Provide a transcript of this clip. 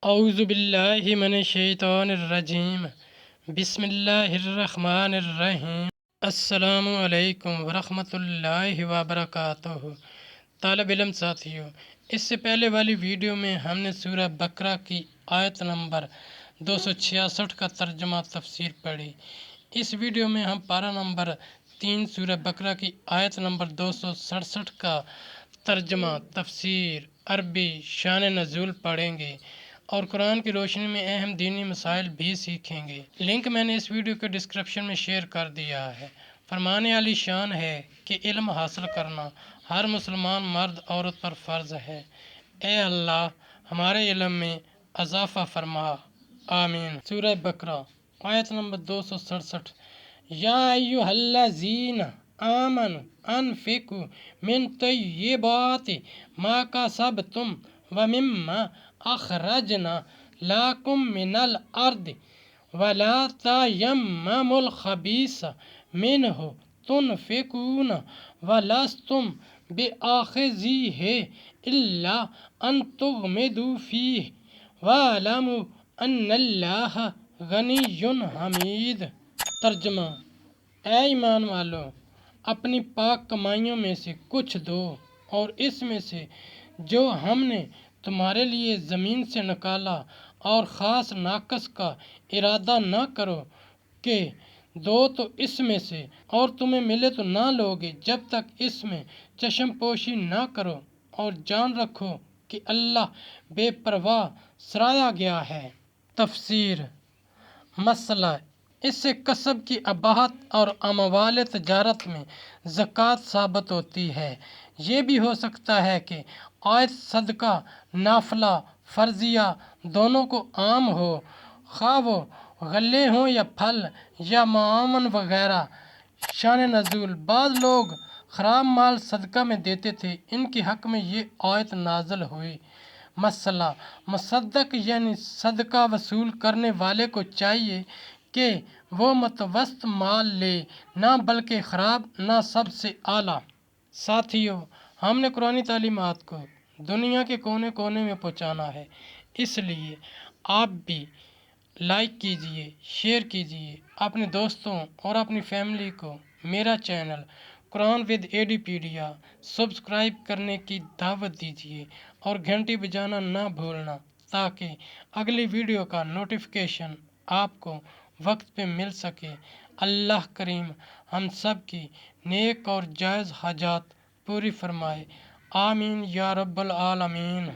اعوذ باللہ من الشیطان الرجیم بسم اللہ الرحمن الرحیم۔ السلام علیکم ورحمۃ اللہ وبرکاتہ۔ طالب علم ساتھیوں، اس سے پہلے والی ویڈیو میں ہم نے سورہ بقرہ کی آیت نمبر 266 کا ترجمہ تفسیر پڑھی۔ اس ویڈیو میں ہم پارہ نمبر 3 سورہ بقرہ کی آیت نمبر 267 کا ترجمہ تفسیر عربی شان نزول پڑھیں گے اور قرآن کی روشنی میں اہم دینی مسائل بھی سیکھیں گے۔ لنک میں نے اس ویڈیو کے ڈسکرپشن میں شیئر کر دیا ہے۔ فرمان عالی شان ہے کہ علم حاصل کرنا ہر مسلمان مرد عورت پر فرض ہے۔ اے اللہ ہمارے علم میں اضافہ فرما، آمین۔ سورہ بقرہ آیت نمبر 267۔ یا ایھا الذین آمنوا انفقوا من طیبات ما کسبتم ومما اخرجنا لکم من الارض ولا تیمموا الخبیث منہ تنفقون ولستم بآخذیہ الا ان تغمضوا فیہ واعلموا ان اللہ غنی حمید۔ ترجمہ: اے ایمان والو، اپنی پاک کمائیوں میں سے کچھ دو اور اس میں سے جو ہم نے تمہارے لیے زمین سے نکالا، اور خاص ناقص کا ارادہ نہ کرو کہ دو تو اس میں سے، اور تمہیں ملے تو نہ لوگے جب تک اس میں چشم پوشی نہ کرو، اور جان رکھو کہ اللہ بے پرواہ سرایا گیا ہے۔ تفسیر: مسئلہ اس سے کسب کی اباحت اور اموال تجارت میں زکوٰۃ ثابت ہوتی ہے۔ یہ بھی ہو سکتا ہے کہ آیت صدقہ نافلہ فرضیہ دونوں کو عام ہو، خواہ وہ غلے ہوں یا پھل یا معاون وغیرہ۔ شان نزول: بعض لوگ خراب مال صدقہ میں دیتے تھے، ان کے حق میں یہ آیت نازل ہوئی۔ مسئلہ: متصدق یعنی صدقہ وصول کرنے والے کو چاہیے کہ وہ متوسط مال لے، نہ بلکہ خراب، نہ سب سے اعلیٰ۔ ساتھیو، ہم نے قرآنی تعلیمات کو دنیا کے کونے کونے میں پہنچانا ہے، اس لیے آپ بھی لائک کیجئے، شیئر کیجئے، اپنے دوستوں اور اپنی فیملی کو میرا چینل قرآن ود ایڈیپیڈیا سبسکرائب کرنے کی دعوت دیجئے اور گھنٹی بجانا نہ بھولنا تاکہ اگلی ویڈیو کا نوٹیفیکیشن آپ کو وقت پہ مل سکے۔ اللہ کریم ہم سب کی نیک اور جائز حاجات پوری فرمائے، آمین یا رب العالمین۔